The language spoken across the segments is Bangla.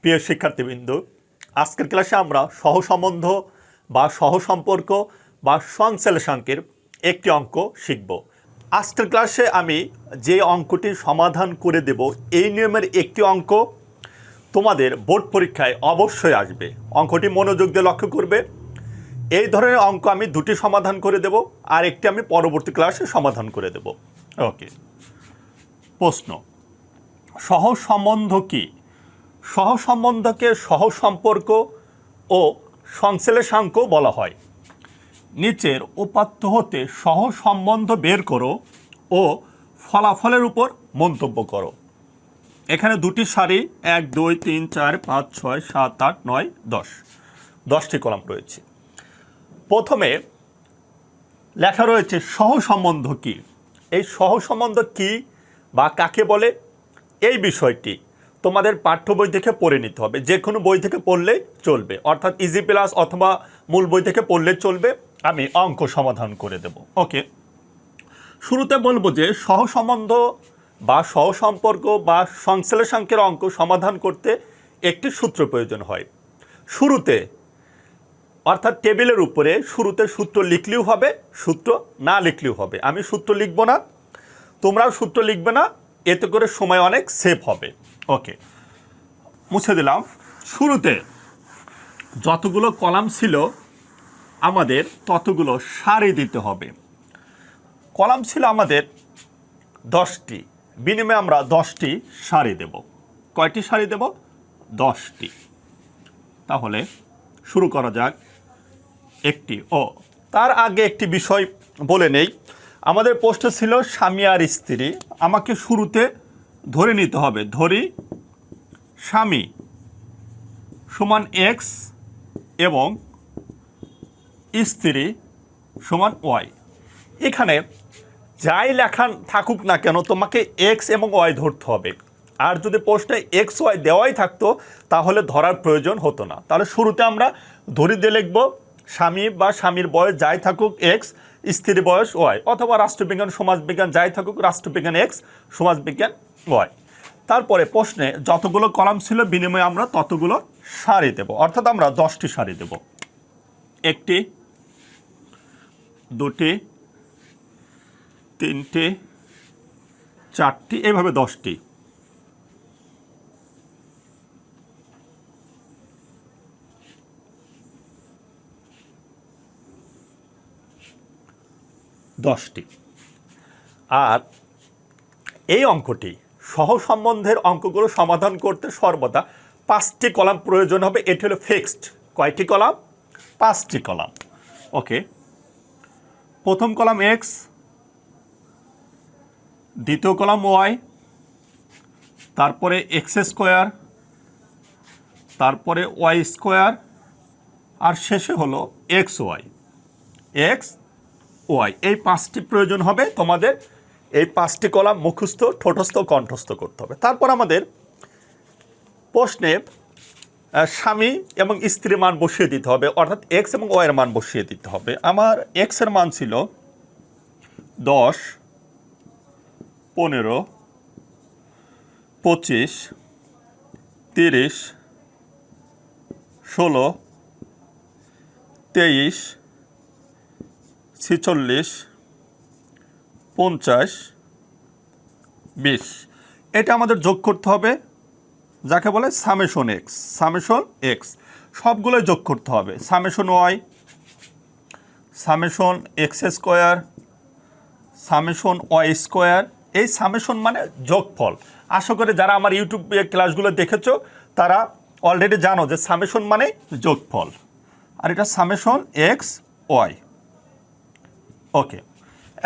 প্রিয় শিক্ষার্থীবৃন্দ, আজকের ক্লাসে আমরা সহসম্বন্ধ বা সহসম্পর্ক বা সংশ্লেষাঙ্কের একটি অঙ্ক শিখব। আজকের ক্লাসে আমি যে অঙ্কটি সমাধান করে দেব, এই নিয়মের একটি অঙ্ক তোমাদের বোর্ড পরীক্ষায় অবশ্যই আসবে। অঙ্কটি মনোযোগ দিয়ে লক্ষ্য করবে। এই ধরনের অঙ্ক আমি দুটি সমাধান করে দেব, আর একটি আমি পরবর্তী ক্লাসে সমাধান করে দেব। ওকে, প্রশ্ন: সহসম্বন্ধ কি? সহসম্বন্ধকে সহসম্পর্ক ও সংশ্লেষাঙ্ক বলা হয়। নিচের উপাত্ত হতে সহসম্বন্ধ বের করো ও ফলাফলের উপর মন্তব্য করো। এখানে দুটি সারি 1 2 3 4 5 6 7 8 9 10 10টি কলাম রয়েছে। প্রথমে লেখা রয়েছে সহসম্বন্ধ কি। এই সহসম্বন্ধ কি বা কাকে বলে, এই বিষয়টি তোমাদের পাঠ্য বই থেকে পড়ে নিতে হবে। যে কোনো বই থেকে পড়লেই চলবে, অর্থাৎ ইজি প্লাস অথবা মূল বই থেকে পড়লে চলবে। আমি অঙ্ক সমাধান করে দেব। ওকে, শুরুতে বলবো যে সহসম্বন্ধ বা সহসম্পর্ক বা সংশ্লেষাঙ্কের অঙ্ক সমাধান করতে একটি সূত্র প্রয়োজন হয়। শুরুতে অর্থাৎ টেবিলের উপরে শুরুতে সূত্র লিখলেও হবে, সূত্র না লিখলেও হবে। আমি সূত্র লিখব না, তোমরাও সূত্র লিখবে না, এতে করে সময় অনেক সেভ হবে। ওকে, মুছে দিলাম। শুরুতে যতগুলো কলাম ছিল আমাদের ততগুলো সারি দিতে হবে। কলাম ছিল আমাদের 10টি, বিনিময়ে আমরা 10টি সারি দেব। কয়টি সারি দেব? 10টি। তাহলে শুরু করা যাক। তার আগে একটি বিষয় বলে নেই। আমাদের প্রশ্ন ছিল স্বামী আর স্ত্রী। আমাকে শুরুতে ধরে নিতে হবে, ধরি স্বামী সমান এক্স এবং স্ত্রী সমান ওয়াই। এখানে যাই লেখা থাকুক না কেন তোমাকে এক্স এবং ওয়াই ধরতে হবে। আর যদি প্রশ্নে এক্স ওয়াই দেওয়াই থাকতো তাহলে ধরার প্রয়োজন হতো না। তাহলে শুরুতে আমরা ধরি দিয়ে লিখব স্বামী বা স্বামীর বয়স যাই থাকুক এক্স, স্ত্রীর বয়স ওয়াই, অথবা রাষ্ট্রবিজ্ঞান সমাজবিজ্ঞান যাই থাকুক রাষ্ট্রবিজ্ঞান এক্স, সমাজবিজ্ঞান ওয়াই। তারপরে প্রশ্নে যতগুলো কলাম ছিল বিনিময়ে আমরা ততগুলো সারি দেব, অর্থাৎ আমরা 10টি সারি দেব। 1টি 2টি 3টি 4টি, এইভাবে 10টি। আর এই অঙ্কটি সহসম্বন্ধের অঙ্কগুলো সমাধান করতে সর্বদা 5টি কলাম প্রয়োজন হবে। এটি হলো ফিক্সড। কয়টি কলাম? 5টি কলাম। ওকে, প্রথম কলাম এক্স, দ্বিতীয় কলাম ওয়াই, তারপরে এক্স স্কোয়ার, তারপরে ওয়াই স্কোয়ার, আর শেষে হলো এক্স ওয়াই। এক্স ওয়াই, এই 5টি প্রয়োজন হবে তোমাদের। এই 5টি কলাম মুখস্থ, ঠোঁটস্থ, কণ্ঠস্থ করতে হবে। তারপর আমাদের প্রশ্নে স্বামী এবং স্ত্রীর মান বসিয়ে দিতে হবে, অর্থাৎ এক্স এবং ওয়াইয়ের মান বসিয়ে দিতে হবে। আমার এক্সের মান ছিল 10, 15, 25, 30, 16, 23, 46, 50, 20। এটা আমাদের যোগ করতে হবে, যাকে বলে সামেশন এক্স। সামেশন এক্স সবগুলোই যোগ করতে হবে। Summation y, summation x square, summation y square. এই সামেশন মানে যোগফল। আশা করি যারা আমার ইউটিউব ক্লাসগুলো দেখেছো তারা অলরেডি জানো যে সামেশন মানে যোগফল। আর এটা সামেশন এক্স ওয়াই। ওকে,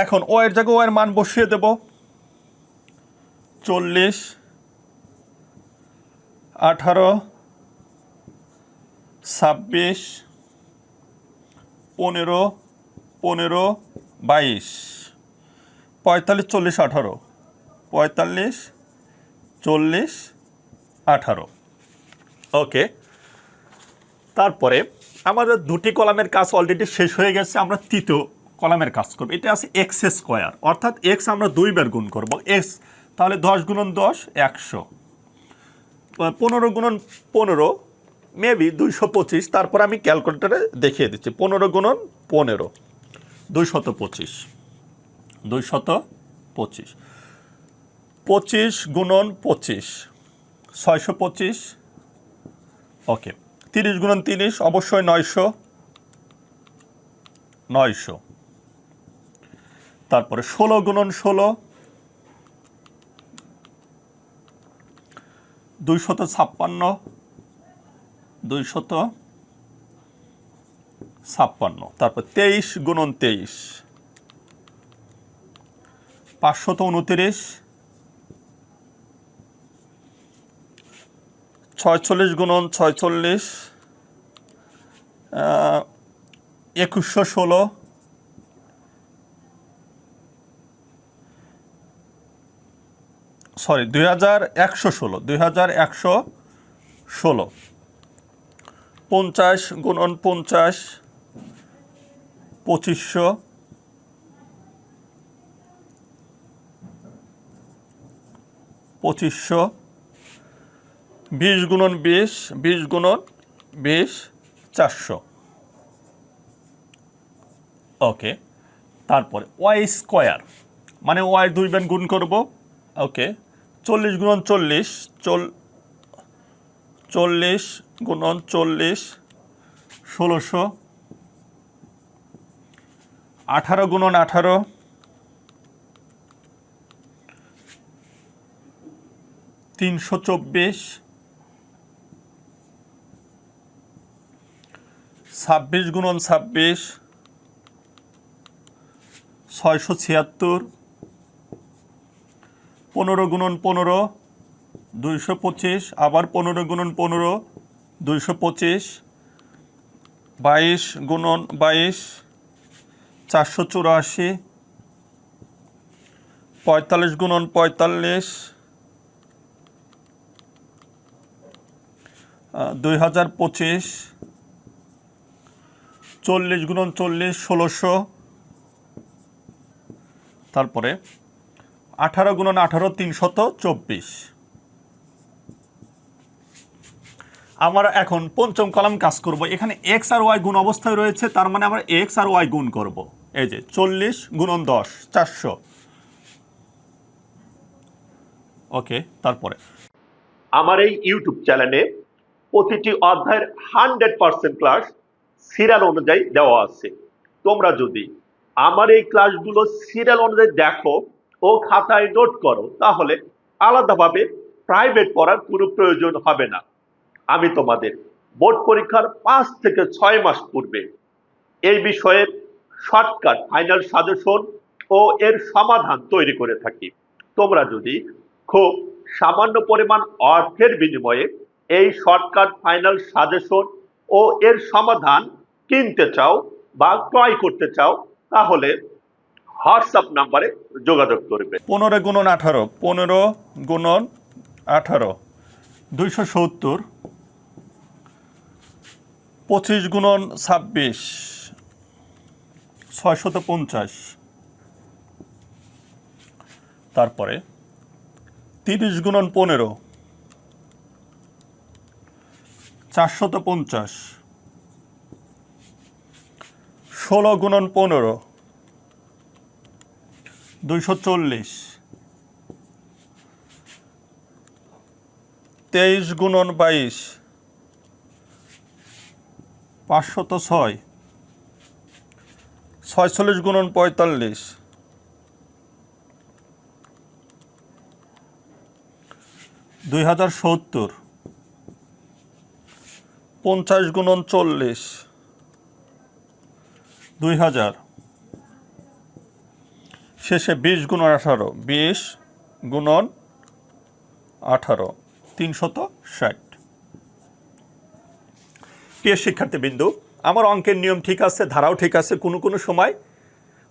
এখন ওয়ের জায়গায় ওয়ের মান বসিয়ে দেব। 40, 18, 26, 15, 15, 22, 45, 40, 18, 45, 40, 18। ওকে, তারপরে আমাদের 2টি কলামের কাজ অলরেডি শেষ হয়ে গেছে। আমরা তৃতীয় কলামের কাজ করব। এটা আছে এক্স স্কোয়ার, অর্থাৎ এক্স আমরা 2 বার গুণ করব। এক্স তাহলে 10 গুণন 10, 100। 15 গুণন 15 মেবি 225। তারপর আমি ক্যালকুলেটারে দেখিয়ে দিচ্ছি। 15 গুণন 15 225, 225, 25 গুণন 25 625। ওকে, 30 গুণন 30 অবশ্যই 900, 900। তারপরে 16 গুণন 16 256, 256। তারপর 23 গুণন 23 529, 46 গুণন 46 2116, সরি 2116, 2116। 50 গুণন 50 2500, 2500। 20 গুণন 20 20 গুণন 20 400। ওকে, তারপরে ওয়াই স্কোয়ার মানে ওয়াই 2 বার গুণ করব। ওকে, 40 গুণন 40 40 গুণন 40 1600। 18 গুণন 18 324। 26 গুণন 26 676। 15 গুণন 15 225, আবার 15 গুণন 15 225। 22 গুণন 22 484। 45 গুণন 45 2025। 40 গুণন 40 1600। তারপরে 18 গুণন 18 324। আমরা এখন পঞ্চম কলাম কাজ করব। এখানে এক্স আর ওয়াই গুণ অবস্থায় রয়েছে, তার মানে আমরা এক্স আর ওয়াই গুণ করব। এই যে 40 গুণন 10 400। ওকে, তারপরে আমার এই ইউটিউব চ্যানেলে প্রতিটি অধ্যায়ের 100% ক্লাস সিরিয়াল অনুযায়ী দেওয়া আছে। তোমরা যদি আমার এই ক্লাসগুলো সিরিয়াল অনুযায়ী দেখো ও খাতায় নোট করো, তাহলে আলাদাভাবে প্রাইভেট পড়ার পুরো প্রয়োজন হবে না। আমি তোমাদের বোর্ড পরীক্ষার 5 থেকে 6 মাস পূর্বে এই বিষয়ের শর্টকাট ফাইনাল সাজেশন ও এর সমাধান তৈরি করে থাকি। তোমরা যদি খুব সামান্য পরিমাণ অর্থের বিনিময়ে এই শর্টকাট ফাইনাল সাজেশন ও এর সমাধান কিনতে চাও বা ক্রয় করতে চাও, তাহলে হোয়াটসঅ্যাপ নাম্বারে যোগাযোগ করবে। 15 গুণন 18 15 গুণন 18 270। 25 গুণন 26 650। তারপরে 30 গুণন 15 450। 16 গুণন 15 240। 23 গুণন 22 506। 46 গুণন 45 2070। 50 গুণন 40 2000। শেষে 20 গুণন 18 20 গুণন 18 360। প্রিয় শিক্ষার্থীবৃন্দু, আমার অঙ্কের নিয়ম ঠিক আছে, ধারাও ঠিক আছে। কোনো কোনো সময়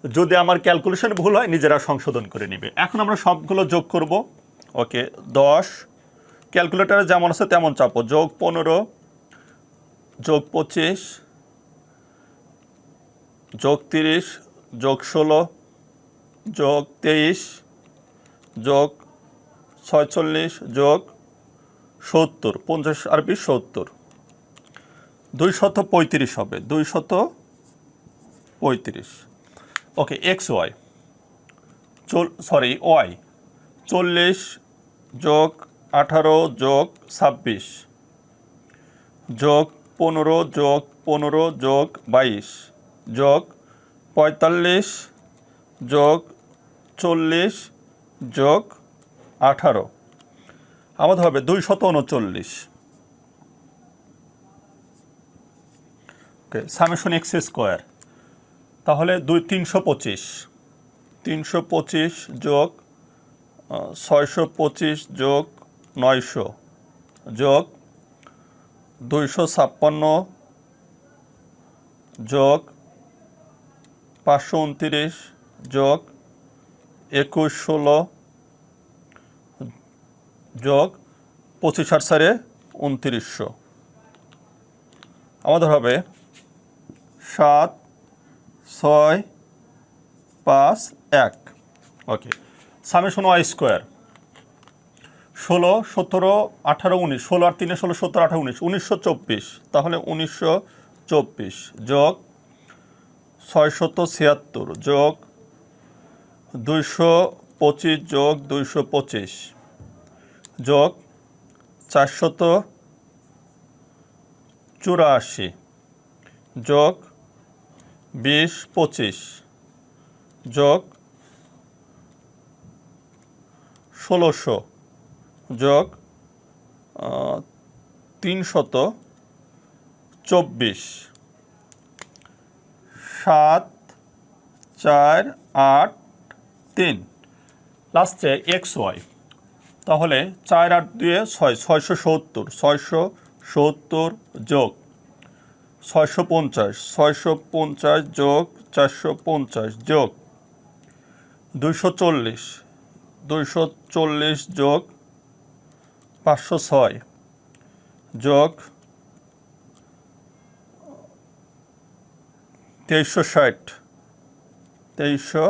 যদি আমার ক্যালকুলেশন ভুল হয় নিজেরা সংশোধন করে নেবে। এখন আমরা সবগুলো যোগ করব। ওকে, 10 ক্যালকুলেটারে যেমন আছে তেমন চাপো। যোগ 15 যোগ 25 যোগ 30 যোগ 16 যোগ 23 যোগ 46 যোগ 70, 50 আর 20 70, 235 হবে, 235। ওকে, এক্স ওয়াই, ওয়াই 40 যোগ 18 যোগ 26 যোগ 15 যোগ 15 যোগ 22 যোগ 45 যোগ 40 যোগ 18, আমাদের হবে 239। ওকে, সামেশন এক্স স্কোয়ার, তাহলে 325, 325 যোগ 625 যোগ 900 যোগ 256 যোগ 529 যোগ 2116 যোগ 25 আর 4 2900, আমাদের হবে 7, 6, 5, 1। ওকে, সামেশন ওয়াই স্কোয়ার, 16, 17, 18, 19, 16 আর 3 16, 17, 18, 19, 1924, তাহলে 1924 যোগ 676 যোগ 225 যোগ 225 যোগ 484 যোগ 20, 25 যোগ 1600 যোগ 324, 7, 4, 8, 3, লাস্টে এক্স ওয়াই, তাহলে 4 আর 2 6, 670, 670 যোগ 650, 650 যোগ 450 যোগ 240, 240 যোগ 506 যোগ 2360, 2300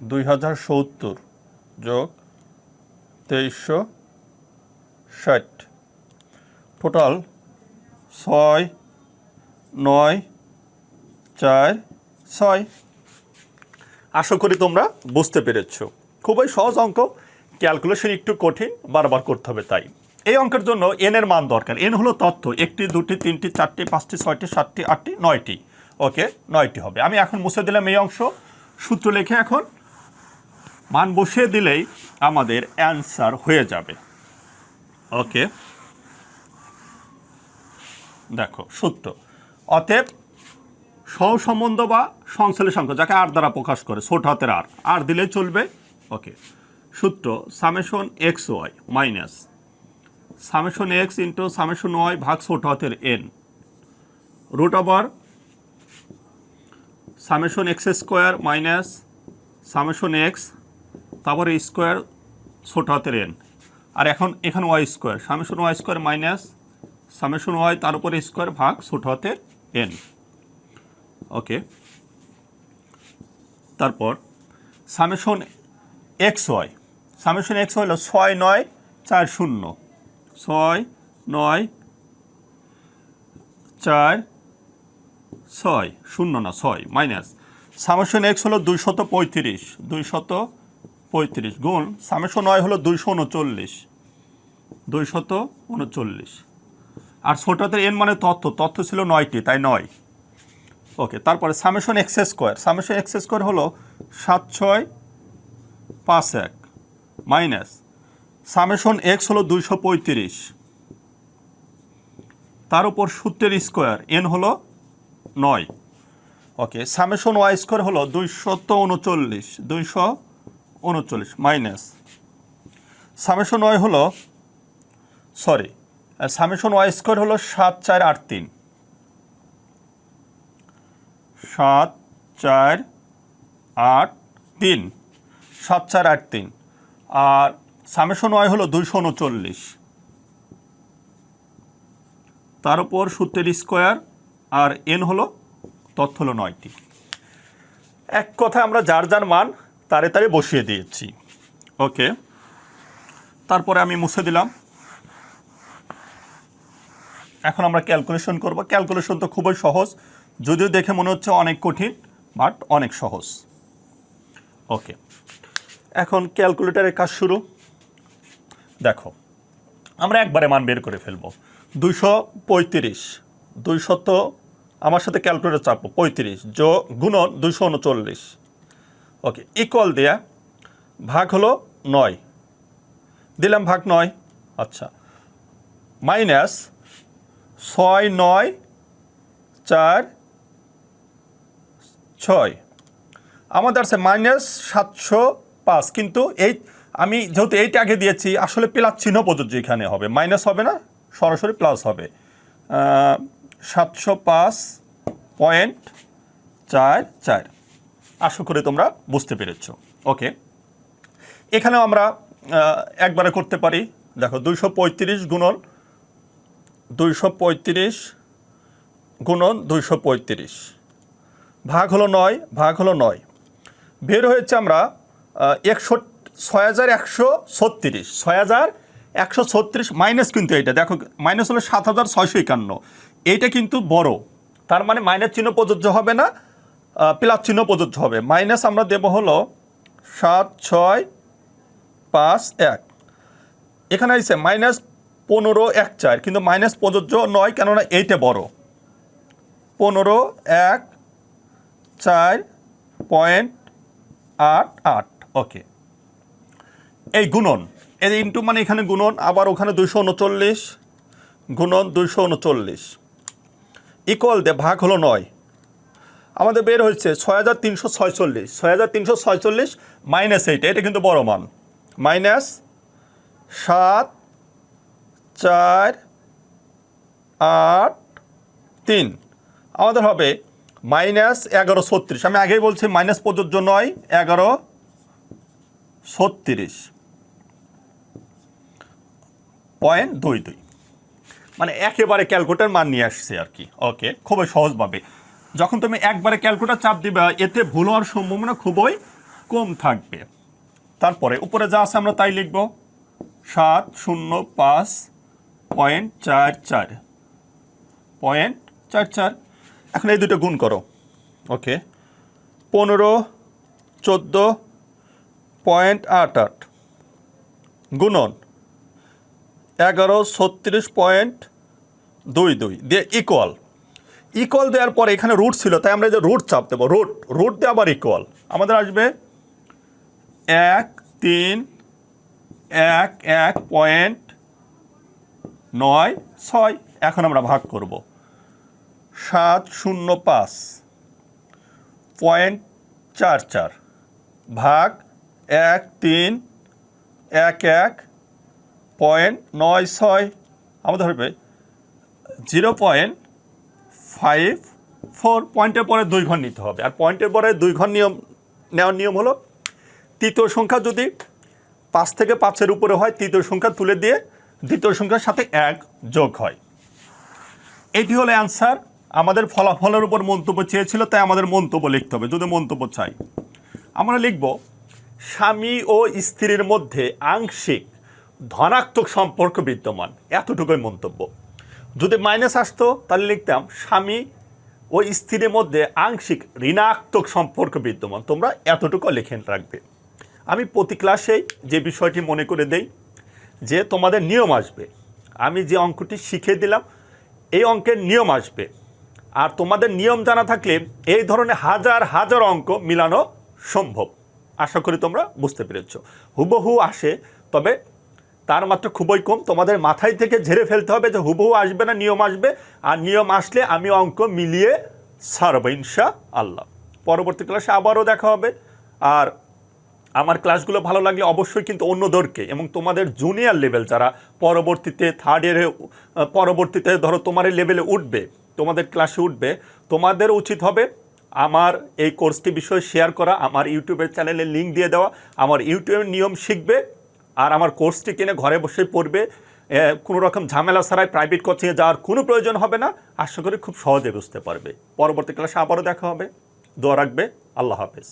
2070 যোগ 2360, টোটাল 6, 9, 4, 6। আশা করি তোমরা বুঝতে পেরেছো। খুবই সহজ অঙ্ক, ক্যালকুলেশন একটু কঠিন, বারবার করতে হবে। তাই এই অঙ্কের জন্য এন এর মান দরকার। এন হলো তথ্য, 1টি 2টি 3টি 4টি 5টি 6টি 7টি 8টি 9টি। ওকে, 9টি হবে। আমি এখন মুছে দিলাম এই অংশ, সূত্র লিখে এখন মান বসিয়ে দিলেই আমাদের অ্যান্সার হয়ে যাবে। ওকে, দেখো সূত্র, অতএব সহসম্বন্ধ বা সংশ্লেষাঙ্ক, যাকে আর দ্বারা প্রকাশ করে, ছোট হাতের আর দিলেই চলবে। ওকে, সূত্র summation x y minus summation x into summation y ভাগ ছোট হাতের n root over summation x square minus summation x, তারপরে স্কোয়ার ছোট হাতের এন, আর এখন এখানে y square, summation y square minus summation y তার উপরে স্কোয়ার ভাগ ছোট হাতের এন। ওকে, তারপর summation x y, summation x হলো 6, 9, 4, 0, 6, 9, 4, 6, 0 না 6 মাইনাস সামেশন এক্স হলো 235, 235 গুণ সামেশন ওয়াই হলো 239, 239, আর ছোটদের এন মানে তথ্য ছিল 9টি, তাই 9। ওকে, তারপরে সামেশন এক্স স্কোয়ার হলো 7, 6, 5, 1 মাইনাস সামেশন এক্স হলো 235, তার উপর সূত্রের স্কোয়ার এন হলো 9। ওকে, সামেশন ওয়াই স্কোয়ার হলো 239 মাইনাস সামেশন ওয়াই হলো সামেশন ওয়াই স্কোয়ার হলো 7, 4, 8, 3, 7, 4, 8, 3, 7, 4, 8, 3, আর সামেশন ওয়াই হলো 239, তার উপর সূত্রের স্কোয়ার আর এন হলো তথ্য হলো 9টি। এক কথায় আমরা যার যার মান তারে তারে বসিয়ে দিয়েছি। ওকে, তারপরে আমি মুছে দিলাম। এখন আমরা ক্যালকুলেশন করব। ক্যালকুলেশন তো খুবই সহজ, যদিও দেখে মনে হচ্ছে অনেক কঠিন, বাট অনেক সহজ। ওকে, এখন ক্যালকুলেটরের কাজ শুরু। দেখো, আমরা একবারে মান বের করে ফেলব। 235, 200 তো আমার সাথে ক্যালকুলেটর চাপবো, 35 গুণন 239। ওকে, ইকুয়াল দেয়া ভাগ হলো 9, দিলাম ভাগ 9। আচ্ছা, মাইনাস 6, 9, 4, 6 আমাদের আছে মাইনাস 705। কিন্তু এই আমি যেহেতু এইটা আগে দিয়েছি, আসলে প্লাস চিহ্ন প্রযোজ্য এখানে হবে, মাইনাস হবে না, সরাসরি প্লাস হবে। 705.44। আশা করি তোমরা বুঝতে পেরেছো। ওকে, এখানেও আমরা একবারে করতে পারি। দেখো, 235 গুণন 235 গুণন 235 ভাগ হলো 9, ভাগ হলো 9। বের হয়েছে আমরা 6136, 6136 মাইনাস, কিন্তু এইটা দেখো মাইনাস হলো 7651, এইটা কিন্তু বড়, তার মানে মাইনাস চিহ্ন প্রযোজ্য হবে না, প্লাস চিহ্ন প্রযোজ্য হবে। মাইনাস আমরা দেব হলো 7651। এখানে আছে মাইনাস 1514, কিন্তু মাইনাস প্রযোজ্য নয়, কেননা এইটা বড়। 1514.88। ওকে, এই গুণন, এই ইন্টু মানে এখানে গুণন, আবার ওখানে 239 গুণন 239 ইকুয়াল দিয়ে ভাগ হলো 9। আমাদের বের হয়েছে 6346, 6346 মাইনাস এইটা, এটা কিন্তু বড় মান, মাইনাস 7, 4, 8, 3। আমাদের হবে মাইনাস 1136। আমি আগেই বলছি মাইনাস প্রযোজ্য নয়, 1136.22, মানে একেবারে ক্যালকুলেটর মান নিয়ে আসছে আর কি। ওকে, খুবই সহজভাবে যখন তুমি একবারে ক্যালকুলেটর চাপ দিবে, এতে ভুল হওয়ার সম্ভাবনা খুবই কম থাকবে। তারপরে উপরে যা আছে আমরা তাই লিখব, 705.44। এখন এই দুটো গুণ করো। ওকে, 1514.88 গুণন 1136.22 দিয়ে ইকুয়াল। ইকুয়াল দেওয়ার পরে এখানে রুট ছিল, তাই আমরা যে রুট চাপ দেবো, রুট দিয়ে আবার ইকুয়াল, আমাদের আসবে 1311.96। এখন আমরা ভাগ করব 705.44 ভাগ 1311.96, আমাদের হবে 0.54। পয়েন্টের পরে 2 ঘর নিতে হবে, আর পয়েন্টের পরে 2 ঘর নেওয়ার নিয়ম হলো, তৃতীয় সংখ্যা যদি 5 থেকে 5-এর উপরে হয়, তৃতীয় সংখ্যা তুলে দিয়ে দ্বিতীয় সংখ্যার সাথে 1 যোগ হয়। এটি হলো অ্যান্সার। আমাদের ফলাফলের উপর মন্তব্য চেয়েছিল, তাই আমাদের মন্তব্য লিখতে হবে। যদি মন্তব্য চাই, আমরা লিখব স্বামী ও স্ত্রীর মধ্যে আংশিক ধনাত্মক সম্পর্ক বিদ্যমান, এতটুকুই মন্তব্য। যদি মাইনাস আসতো তাহলে লিখতাম স্বামী ও স্ত্রীর মধ্যে আংশিক ঋণাত্মক সম্পর্ক বিদ্যমান। তোমরা এতটুকু লিখে রাখবে। আমি প্রতি ক্লাসেই যে বিষয়টি মনে করে দেই যে তোমাদের নিয়ম আসবে, আমি যে অঙ্কটি শিখিয়ে দিলাম এই অঙ্কের নিয়ম আসবে, আর তোমাদের নিয়ম জানা থাকলে এই ধরনের হাজার হাজার অঙ্ক মিলানো সম্ভব। আশা করি তোমরা বুঝতে পেরেছ। হুবহু আসে, তবে তার মাত্র খুবই কম। তোমাদের মাথায় থেকে ঝেড়ে ফেলতে হবে যে হুবহু আসবে না, নিয়ম আসবে, আর নিয়ম আসলে আমি অঙ্ক মিলিয়ে ছাড়ব ইনশাআল্লাহ। পরবর্তী ক্লাসে আবারও দেখা হবে। আর আমার ক্লাসগুলো ভালো লাগলে অবশ্যই কিন্তু অন্যদেরকে, এবং তোমাদের জুনিয়র লেভেল যারা পরবর্তীতে থার্ড ইয়ারে পরবর্তীতে ধরো তোমার এই লেভেলে উঠবে, তোমাদের ক্লাসে উঠবে, তোমাদের উচিত হবে আমার এই কোর্সটি বিষয়ে শেয়ার করা, আমার ইউটিউবের চ্যানেলে লিঙ্ক দিয়ে দেওয়া, আমার ইউটিউবের নিয়ম শিখবে, আর আমার কোর্সটি কিনে ঘরে বসে পড়বে। কোনো রকম ঝামেলা ছাড়াই প্রাইভেট কোচিংয়ে যাওয়ার কোনো প্রয়োজন হবে না। আশা করি খুব সহজে বুঝতে পারবে। পরবর্তী ক্লাসে আবারও দেখা হবে। দোয়া রাখবে। আল্লাহ হাফেজ।